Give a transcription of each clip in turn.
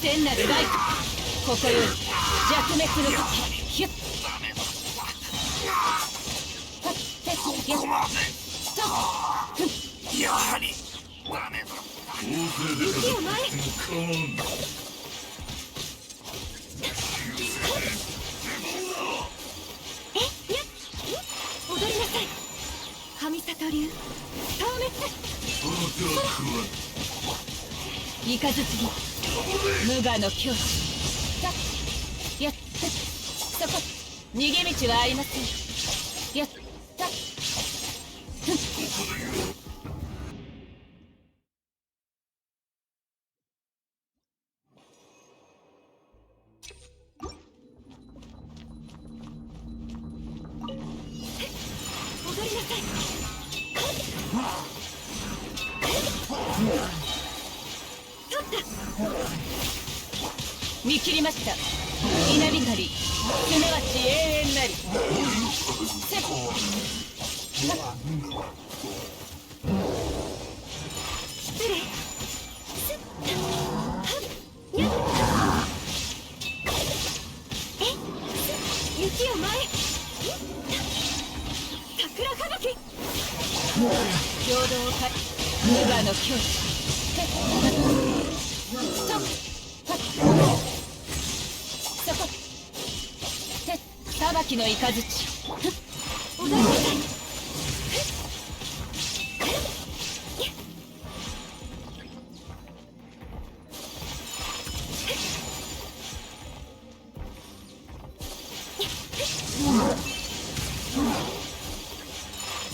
天なるライト、ここより弱滅の時。ヒュッここまで。やはりダメだ。大勢で戦っても構わん。踊りなさい。神里流消滅。その手は食わん。三日月無我の境地。やっそこ逃げ道はありません。やっ踊りなさい。見切りました。稲光、すなわち永遠なり。失礼。雪を前。桜吹雪。平等をか無我の境地。そこ裁きの雷。踊りなさい。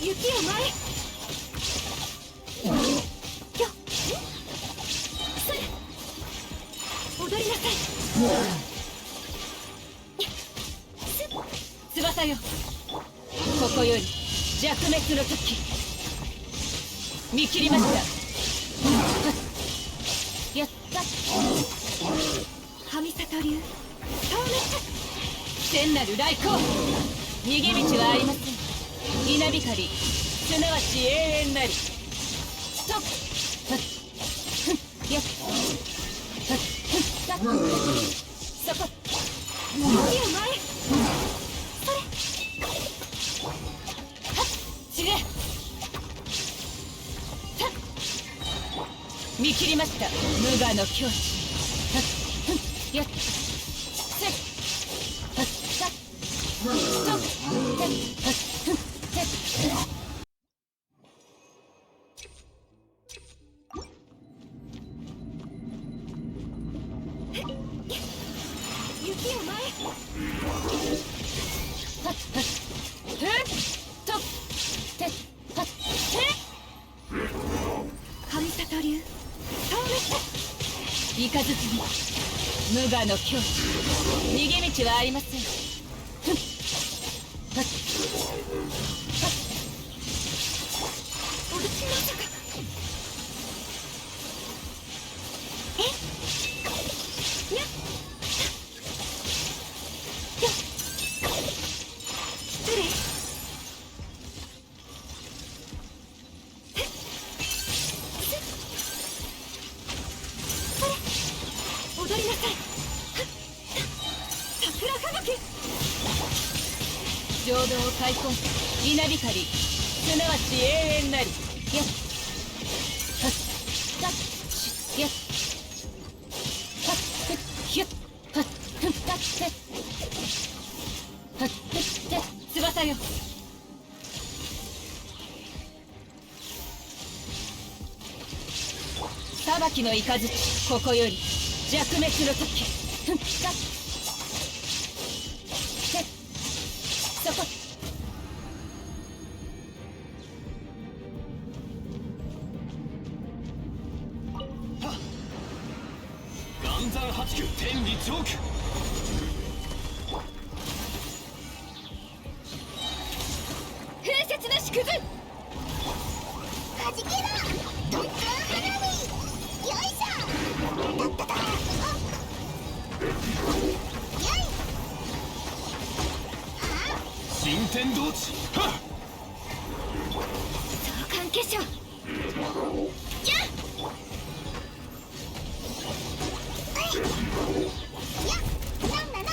雪を前。踊りなさい。翼よ、ここより弱滅の時。見切りました。やった神里流消滅。天なる来光、逃げ道はありません。稲光、すなわち永遠なり。とっやっそこ雪を前。それちげ見切りました。無我の境地。やっ雪を前。神里流消滅。雷無我の境地。逃げ道はありません。お主まさか。やっ失礼。踊りなさい。桜吹雪。浄土を開墾。稲光、すなわち永遠なり。やっやっひゅっ翼よ、裁きの雷。ここより弱滅の時。そこ岩山八九天理チョーク。風雪の縮図。はじけろドッグ花火。よいしょ。よい。新天道地。はっ。相関化粧。やっなんだな。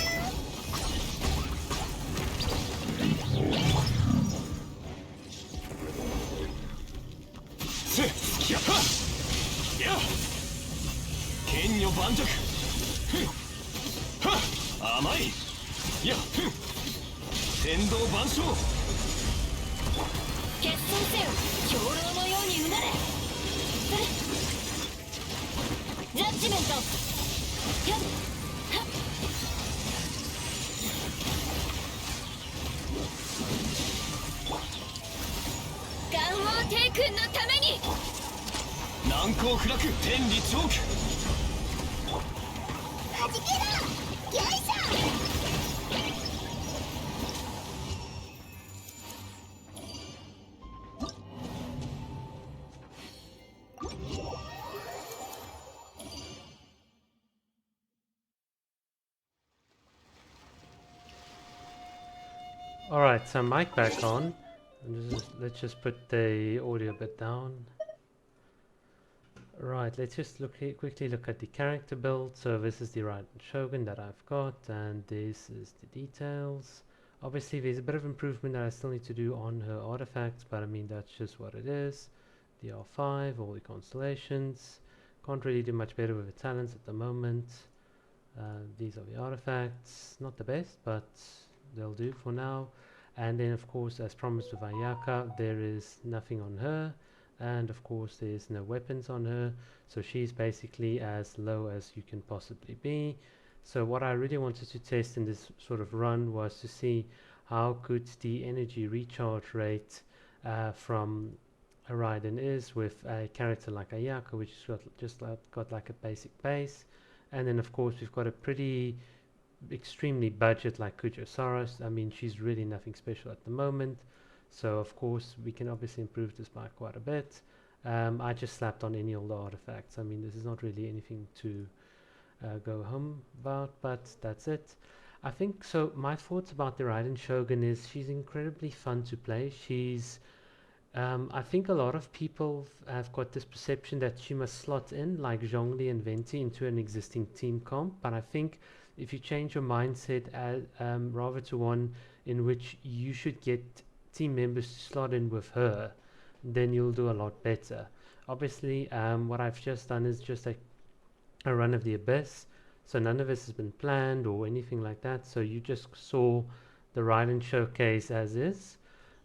やっはや剣女盤石ふんは甘いやふん天道万象決戦せよ兵糧のようにうなれジャッジメントやっはっ元王帝君のために難攻不落天理チョークはじけろ。よいしょ。Alright, so mic back on. Let's just put the audio bit down. Right, let's just quickly look at the character build. So this is the Raiden Shogun that I've got, and this is the details. Obviously there's a bit of improvement that I still need to do on her artifacts, but I mean that's just what it is. The R5, all the constellations. Can't really do much better with the talents at the moment. These are the artifacts, not the best, but they'll do for now. And then of course, as promised with Ayaka, there is nothing on her, and of course there's no weapons on her, so she's basically as low as you can possibly be. So what I really wanted to test in this sort of run was to see how good the energy recharge rate from a Raiden is with a character like Ayaka, which has got like a basic base, and then of course we've got a pretty extremely budget like Kujou Sara. I mean, she's really nothing special at the moment, so of course we can obviously improve this by quite a bit. I just slapped on any older artifacts. I mean, this is not really anything to go home about, but that's it. I think so. My thoughts about the Raiden Shogun is she's incredibly fun to play. She's I think a lot of people have got this perception that she must slot in like Zhongli and Venti into an existing team comp, but I think if you change your mindset rather to one in which you should get team members to slot in with her, then you'll do a lot better. Obviously, what I've just done is just a run of the Abyss, so none of this has been planned or anything like that, so you just saw the Raiden showcase as is.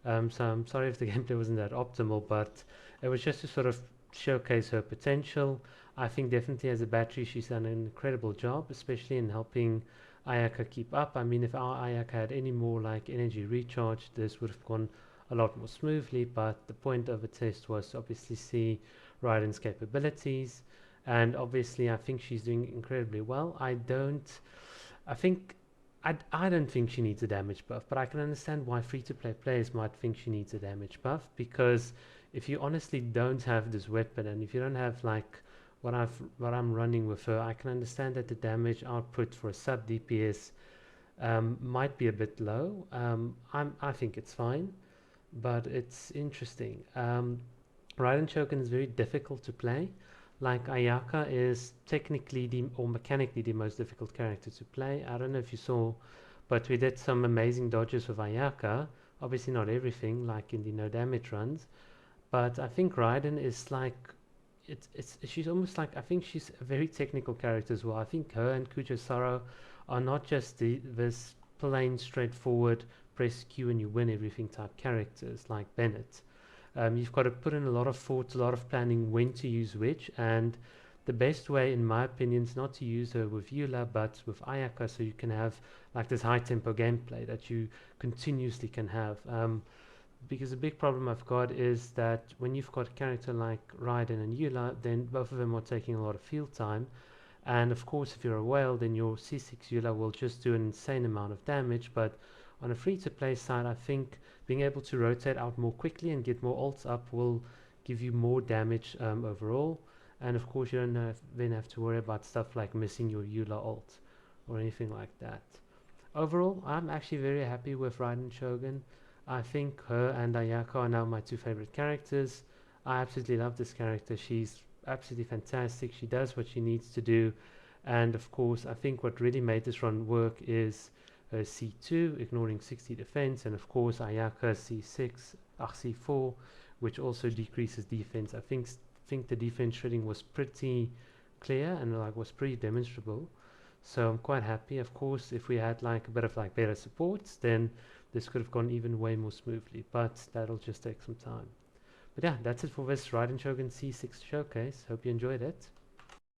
So I'm sorry if the gameplay wasn't that optimal, but it was just to sort of showcase her potential. I think definitely as a battery she's done an incredible job, especially in helping Ayaka keep up. I mean, if our Ayaka had any more like energy recharge, this would have gone a lot more smoothly, but the point of the test was to obviously see Raiden's capabilities, and obviously I think she's doing incredibly well. I don't think she needs a damage buff, but I can understand why free-to-play players might think she needs a damage buff, because if you honestly don't have this weapon, and if you don't have like what I'm running with her, I can understand that the damage output for a sub DPS might be a bit low. I think it's fine, but it's interesting. Raiden Shogun is very difficult to play. Like Ayaka is technically or mechanically the most difficult character to play. I don't know if you saw, but we did some amazing dodges with Ayaka. Obviously not everything, like in the no damage runs. But I think Raiden is like, she's almost like, I think she's a very technical character as well. I think her and Kujou Sara are not just this plain, straightforward, press Q and you win everything type characters like Bennett. You've got to put in a lot of thought, a lot of planning when to use which, and the best way in my opinion is not to use her with Eula but with Ayaka, so you can have like this high tempo gameplay that you continuously can have. Because the big problem I've got is that when you've got a character like Raiden and Eula, then both of them are taking a lot of field time, and of course if you're a whale then your C6 Eula will just do an insane amount of damage. But on a free-to-play side, I think being able to rotate out more quickly and get more ults up will give you more damage overall. And of course you don't then have to worry about stuff like missing your Eula ult or anything like that. Overall, I'm actually very happy with Raiden Shogun. I think her and Ayaka are now my two favorite characters. I absolutely love this character. She's absolutely fantastic. She does what she needs to do, and of course I think what really made this run work is C2 ignoring 60 defense, and of course Ayaka C6 C4, which also decreases defense. I think the defense shredding was pretty clear and like was pretty demonstrable, so I'm quite happy. Of course if we had like a bit of like better supports, then this could have gone even way more smoothly, but that'll just take some time. But yeah, that's it for this Raiden Shogun C6 showcase. Hope you enjoyed it.